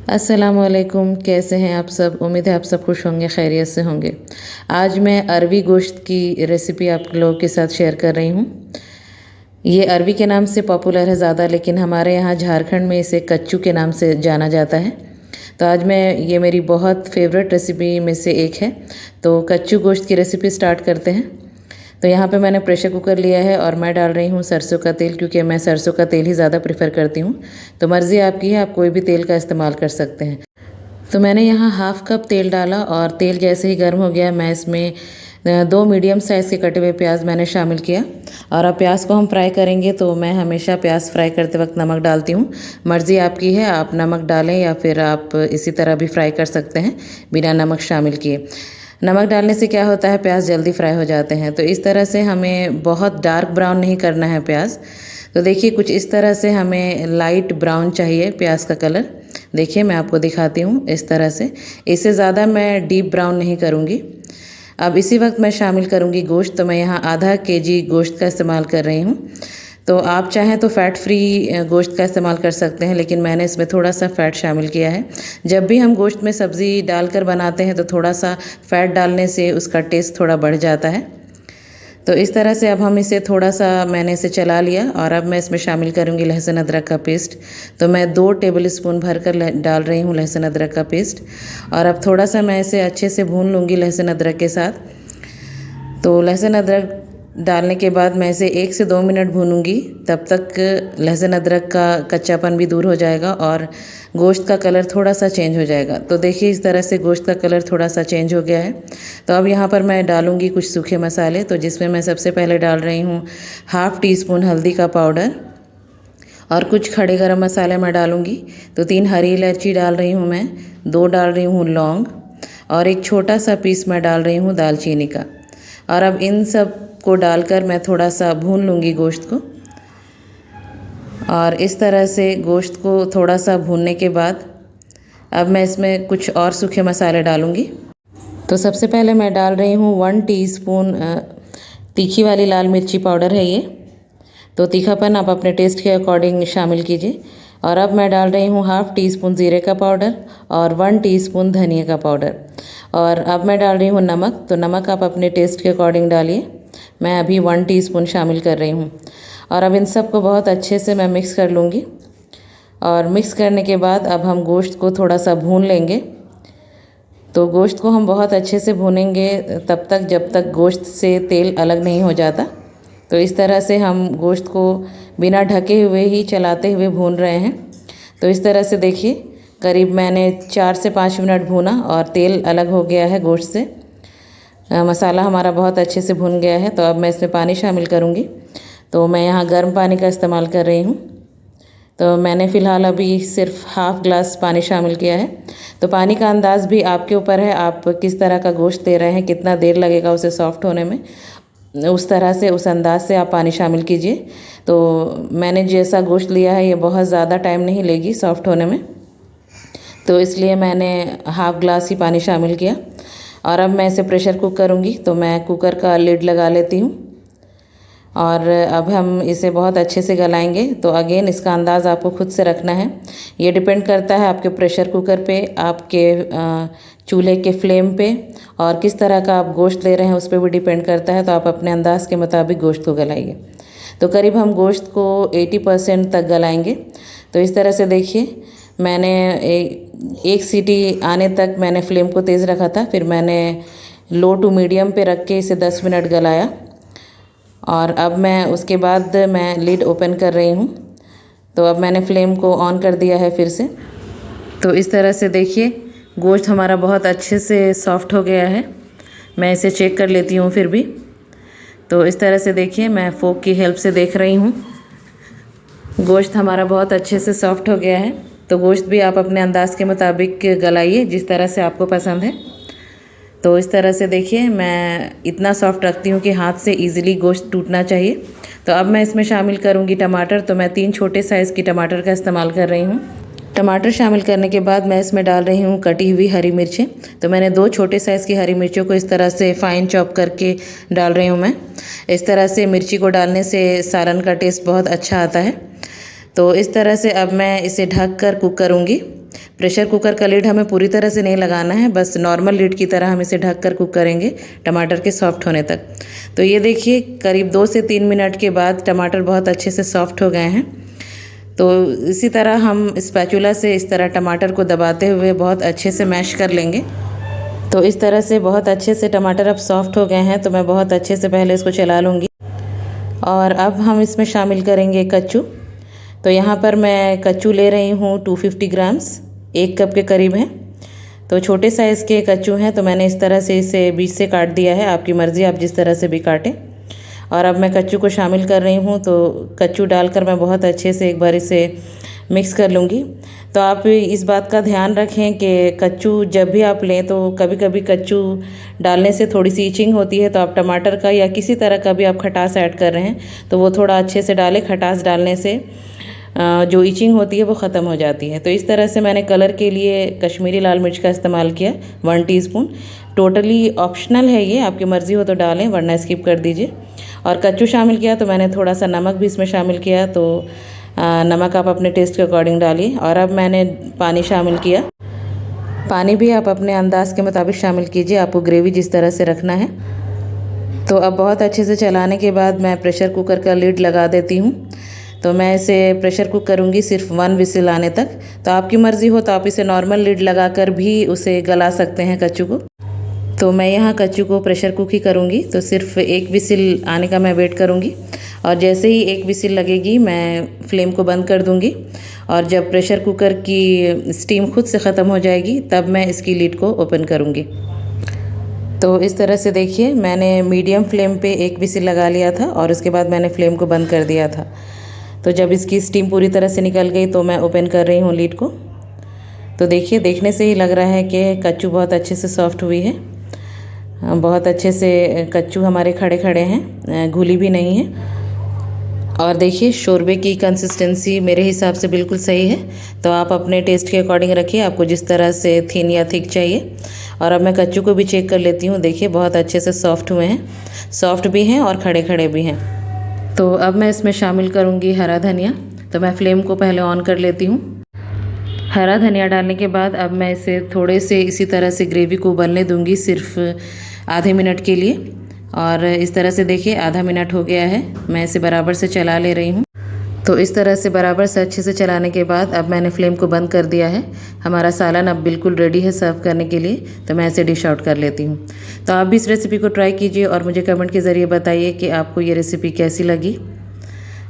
अस्सलामुअलैकुम, कैसे हैं आप सब। उम्मीद है आप सब खुश होंगे, खैरियत से होंगे। आज मैं अरवी गोश्त की रेसिपी आप लोगों के साथ शेयर कर रही हूँ। ये अरवी के नाम से पॉपुलर है ज़्यादा, लेकिन हमारे यहाँ झारखंड में इसे कच्चू के नाम से जाना जाता है। तो आज ये मेरी बहुत फेवरेट रेसिपी में से एक है। तो कच्चू गोश्त की रेसिपी स्टार्ट करते हैं। तो यहाँ पे मैंने प्रेशर कुकर लिया है और मैं डाल रही हूँ सरसों का तेल, क्योंकि मैं सरसों का तेल ही ज़्यादा प्रेफर करती हूँ। तो मर्ज़ी आपकी है, आप कोई भी तेल का इस्तेमाल कर सकते हैं। तो मैंने यहाँ हाफ़ कप तेल डाला और तेल जैसे ही गर्म हो गया, मैं इसमें 2 मीडियम साइज़ के कटे हुए प्याज मैंने शामिल किया। और अब प्याज को हम फ्राई करेंगे, तो मैं हमेशा प्याज फ्राई करते वक्त नमक डालती हूँ। मर्ज़ी आपकी है, आप नमक डालें या फिर आप इसी तरह भी फ्राई कर सकते हैं बिना नमक शामिल किए। नमक डालने से क्या होता है, प्याज जल्दी फ्राई हो जाते हैं। तो इस तरह से हमें बहुत डार्क ब्राउन नहीं करना है प्याज। तो देखिए, कुछ इस तरह से हमें लाइट ब्राउन चाहिए प्याज का कलर। देखिए, मैं आपको दिखाती हूँ इस तरह से। इससे ज़्यादा मैं डीप ब्राउन नहीं करूँगी। अब इसी वक्त मैं शामिल करूँगी गोश्त। तो मैं यहाँ आधा केजी गोश्त का इस्तेमाल कर रही हूँ। तो आप चाहें तो फ़ैट फ्री गोश्त का इस्तेमाल कर सकते हैं, लेकिन मैंने इसमें थोड़ा सा फ़ैट शामिल किया है। जब भी हम गोश्त में सब्ज़ी डालकर बनाते हैं तो थोड़ा सा फ़ैट डालने से उसका टेस्ट थोड़ा बढ़ जाता है। तो इस तरह से अब हम इसे थोड़ा सा मैंने इसे चला लिया और अब मैं इसमें शामिल करूँगी लहसुन अदरक का पेस्ट। तो मैं 2 टेबल स्पून भर कर डाल रही हूँ लहसुन अदरक का पेस्ट। और अब थोड़ा सा मैं इसे अच्छे से भून लूँगी लहसुन अदरक के साथ। तो लहसुन अदरक डालने के बाद मैं इसे 1 से 2 मिनट भूनूंगी। तब तक लहसुन अदरक का कच्चापन भी दूर हो जाएगा और गोश्त का कलर थोड़ा सा चेंज हो जाएगा। तो देखिए, इस तरह से गोश्त का कलर थोड़ा सा चेंज हो गया है। तो अब यहाँ पर मैं डालूंगी कुछ सूखे मसाले। तो जिसमें मैं सबसे पहले डाल रही हूँ हाफ़ टी स्पून हल्दी का पाउडर और कुछ खड़े गरम मसाले मैं डालूंगी। तो 3 हरी इलायची डाल रही हूँ मैं, 2 डाल रही हूँ लौंग और एक छोटा सा पीस मैं डाल रही हूँ दालचीनी का। और अब इन सब को डालकर मैं थोड़ा सा भून लूँगी गोश्त को। और इस तरह से गोश्त को थोड़ा सा भूनने के बाद अब मैं इसमें कुछ और सूखे मसाले डालूँगी। तो सबसे पहले मैं डाल रही हूँ 1 टीस्पून तीखी वाली लाल मिर्ची पाउडर है ये। तो तीखापन आप अपने टेस्ट के अकॉर्डिंग शामिल कीजिए। और अब मैं डाल रही हूँ हाफ़ टी स्पून ज़ीरे का पाउडर और 1 टीस्पून धनिया का पाउडर। और अब मैं डाल रही हूँ नमक। तो नमक आप अपने टेस्ट के अकॉर्डिंग डालिए। मैं अभी 1 टीस्पून शामिल कर रही हूँ। और अब इन सब को बहुत अच्छे से मैं मिक्स कर लूँगी। और मिक्स करने के बाद अब हम गोश्त को थोड़ा सा भून लेंगे। तो गोश्त को हम बहुत अच्छे से भूनेंगे तब तक जब तक गोश्त से तेल अलग नहीं हो जाता। तो इस तरह से हम गोश्त को बिना ढके हुए ही चलाते हुए भून रहे हैं। तो इस तरह से देखिए, करीब मैंने 4 से 5 मिनट भूना और तेल अलग हो गया है गोश्त से। मसाला हमारा बहुत अच्छे से भुन गया है। तो अब मैं इसमें पानी शामिल करूँगी। तो मैं यहाँ गर्म पानी का इस्तेमाल कर रही हूँ। तो मैंने फ़िलहाल अभी सिर्फ हाफ़ ग्लास पानी शामिल किया है। तो पानी का अंदाज़ भी आपके ऊपर है, आप किस तरह का गोश्त दे रहे हैं, कितना देर लगेगा उसे सॉफ्ट होने में, उस तरह से उस अंदाज से आप पानी शामिल कीजिए। तो मैंने जैसा गोश्त लिया है ये बहुत ज़्यादा टाइम नहीं लेगी सॉफ्ट होने में, तो इसलिए मैंने हाफ़ ग्लास ही पानी शामिल किया। और अब मैं इसे प्रेशर कुक करूँगी। तो मैं कुकर का लिड लगा लेती हूँ और अब हम इसे बहुत अच्छे से गलाएंगे। तो अगेन इसका अंदाज़ आपको खुद से रखना है। ये डिपेंड करता है आपके प्रेशर कुकर पे, आपके चूल्हे के फ्लेम पे और किस तरह का आप गोश्त ले रहे हैं उस पर भी डिपेंड करता है। तो आप अपने अंदाज़ के मुताबिक गोश्त को गलाइए। तो करीब हम गोश्त को 80% तक गलाएंगे। तो इस तरह से देखिए, मैंने एक सीटी आने तक मैंने फ्लेम को तेज़ रखा था, फिर मैंने लो टू मीडियम पे रख के इसे 10 मिनट गलाया। और अब मैं उसके बाद मैं लिड ओपन कर रही हूँ। तो अब मैंने फ्लेम को ऑन कर दिया है फिर से। तो इस तरह से देखिए, गोश्त हमारा बहुत अच्छे से सॉफ्ट हो गया है। मैं इसे चेक कर लेती हूँ फिर भी। तो इस तरह से देखिए, मैं फोक की हेल्प से देख रही हूँ, गोश्त हमारा बहुत अच्छे से सॉफ्ट हो गया है। तो गोश्त भी आप अपने अंदाज़ के मुताबिक गलाइए जिस तरह से आपको पसंद है। तो इस तरह से देखिए, मैं इतना सॉफ्ट रखती हूँ कि हाथ से इजीली गोश्त टूटना चाहिए। तो अब मैं इसमें शामिल करूँगी टमाटर। तो मैं 3 छोटे साइज़ की टमाटर का इस्तेमाल कर रही हूँ। टमाटर शामिल करने के बाद मैं इसमें डाल रही हूँ कटी हुई हरी मिर्चें। तो मैंने 2 छोटे साइज़ की हरी मिर्चों को इस तरह से फ़ाइन चॉप करके डाल रही हूँ मैं। इस तरह से मिर्ची को डालने से सालन का टेस्ट बहुत अच्छा आता है। तो इस तरह से अब मैं इसे ढक कर कुक करूँगी। प्रेशर कुकर का लीड हमें पूरी तरह से नहीं लगाना है, बस नॉर्मल लीड की तरह हम इसे ढक कर कुक करेंगे टमाटर के सॉफ्ट होने तक। तो ये देखिए करीब 2 से 3 मिनट के बाद टमाटर बहुत अच्छे से सॉफ्ट हो गए हैं। तो इसी तरह हम स्पैचुला से इस तरह टमाटर को दबाते हुए बहुत अच्छे से मैश कर लेंगे। तो इस तरह से बहुत अच्छे से टमाटर अब सॉफ्ट हो गए हैं, तो मैं बहुत अच्छे से पहले इसको चला लूँगी। और अब हम इसमें शामिल करेंगे कच्चू। तो यहाँ पर मैं कच्चू ले रही हूँ 250 ग्राम्स, 1 कप के करीब हैं। तो छोटे साइज़ के कच्चू हैं, तो मैंने इस तरह से इसे बीच से काट दिया है। आपकी मर्ज़ी, आप जिस तरह से भी काटें। और अब मैं कच्चू को शामिल कर रही हूँ। तो कच्चू डालकर मैं बहुत अच्छे से एक बार इसे मिक्स कर लूँगी। तो आप इस बात का ध्यान रखें कि कच्चू जब भी आप लें तो कभी कभी कच्चू डालने से थोड़ी सी ईचिंग होती है, तो आप टमाटर का या किसी तरह का भी आप खटास ऐड कर रहे हैं तो वो थोड़ा अच्छे से डालें। खटास डालने से जो ईचिंग होती है वो ख़त्म हो जाती है। तो इस तरह से मैंने कलर के लिए कश्मीरी लाल मिर्च का इस्तेमाल किया 1 टीस्पून। टोटली ऑप्शनल है ये, आपकी मर्ज़ी हो तो डालें वरना स्किप कर दीजिए। और कच्चू शामिल किया तो मैंने थोड़ा सा नमक भी इसमें शामिल किया। तो नमक आप अपने टेस्ट के अकॉर्डिंग डालिए। और अब मैंने पानी शामिल किया। पानी भी आप अपने अंदाज़ के मुताबिक शामिल कीजिए, आपको ग्रेवी जिस तरह से रखना है। तो अब बहुत अच्छे से चलाने के बाद मैं प्रेशर कुकर का लीड लगा देती हूँ। तो मैं इसे प्रेशर कुक करूँगी सिर्फ 1 विसिल आने तक। तो आपकी मर्ज़ी हो तो आप इसे नॉर्मल लीड लगाकर भी उसे गला सकते हैं कच्चू को। तो मैं यहाँ कच्चू को प्रेशर कुक ही करूँगी। तो सिर्फ 1 विसिल आने का मैं वेट करूँगी। और जैसे ही 1 विसिल लगेगी मैं फ्लेम को बंद कर दूँगी। और जब प्रेशर कुकर की स्टीम खुद से ख़त्म हो जाएगी तब मैं इसकी लीड को ओपन करूँगी। तो इस तरह से देखिए मैंने मीडियम फ्लेम पे 1 विसिल लगा लिया था और उसके बाद मैंने फ्लेम को बंद कर दिया था। तो जब इसकी स्टीम पूरी तरह से निकल गई तो मैं ओपन कर रही हूँ लीड को। तो देखिए देखने से ही लग रहा है कि कच्चू बहुत अच्छे से सॉफ्ट हुई है। बहुत अच्छे से कच्चू हमारे खड़े खड़े हैं, घुली भी नहीं है। और देखिए शोरबे की कंसिस्टेंसी मेरे हिसाब से बिल्कुल सही है। तो आप अपने टेस्ट के अकॉर्डिंग रखिए, आपको जिस तरह से थिन या थिक चाहिए। और अब मैं कच्चू को भी चेक कर लेती हूँ। देखिए बहुत अच्छे से सॉफ्ट हुए हैं, सॉफ्ट भी हैं और खड़े खड़े भी हैं। तो अब मैं इसमें शामिल करूँगी हरा धनिया। तो मैं फ्लेम को पहले ऑन कर लेती हूँ। हरा धनिया डालने के बाद अब मैं इसे थोड़े से इसी तरह से ग्रेवी को उबलने दूँगी सिर्फ आधे मिनट के लिए। और इस तरह से देखिए आधा मिनट हो गया है, मैं इसे बराबर से चला ले रही हूँ। तो इस तरह से बराबर से अच्छे से चलाने के बाद अब मैंने फ्लेम को बंद कर दिया है। हमारा सालन अब बिल्कुल रेडी है सर्व करने के लिए। तो मैं इसे डिश आउट कर लेती हूँ। तो आप भी इस रेसिपी को ट्राई कीजिए और मुझे कमेंट के ज़रिए बताइए कि आपको ये रेसिपी कैसी लगी।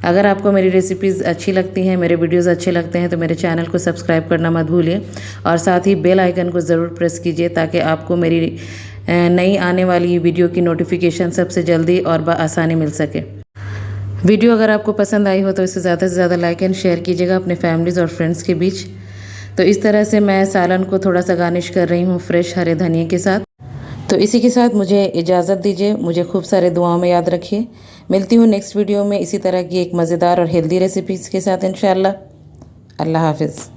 अगर आपको मेरी रेसिपीज़ अच्छी लगती हैं, मेरे वीडियोज़ अच्छे लगते हैं तो मेरे चैनल को सब्सक्राइब करना मत भूलिए। और साथ ही बेल आइकन को ज़रूर प्रेस कीजिए ताकि आपको मेरी नई आने वाली वीडियो की नोटिफिकेशन सबसे जल्दी और बआसानी मिल सके। वीडियो अगर आपको पसंद आई हो तो इसे ज़्यादा से ज़्यादा लाइक एंड शेयर कीजिएगा अपने फैमिलीज़ और फ्रेंड्स के बीच। तो इस तरह से मैं सालन को थोड़ा सा गार्निश कर रही हूँ फ्रेश हरे धनिए के साथ। तो इसी के साथ मुझे इजाज़त दीजिए। मुझे खूब सारे दुआओं में याद रखिए। मिलती हूँ नेक्स्ट वीडियो में इसी तरह की एक मज़ेदार और हेल्दी रेसिपीज़ के साथ इंशाअल्लाह। अल्लाह हाफ़िज़।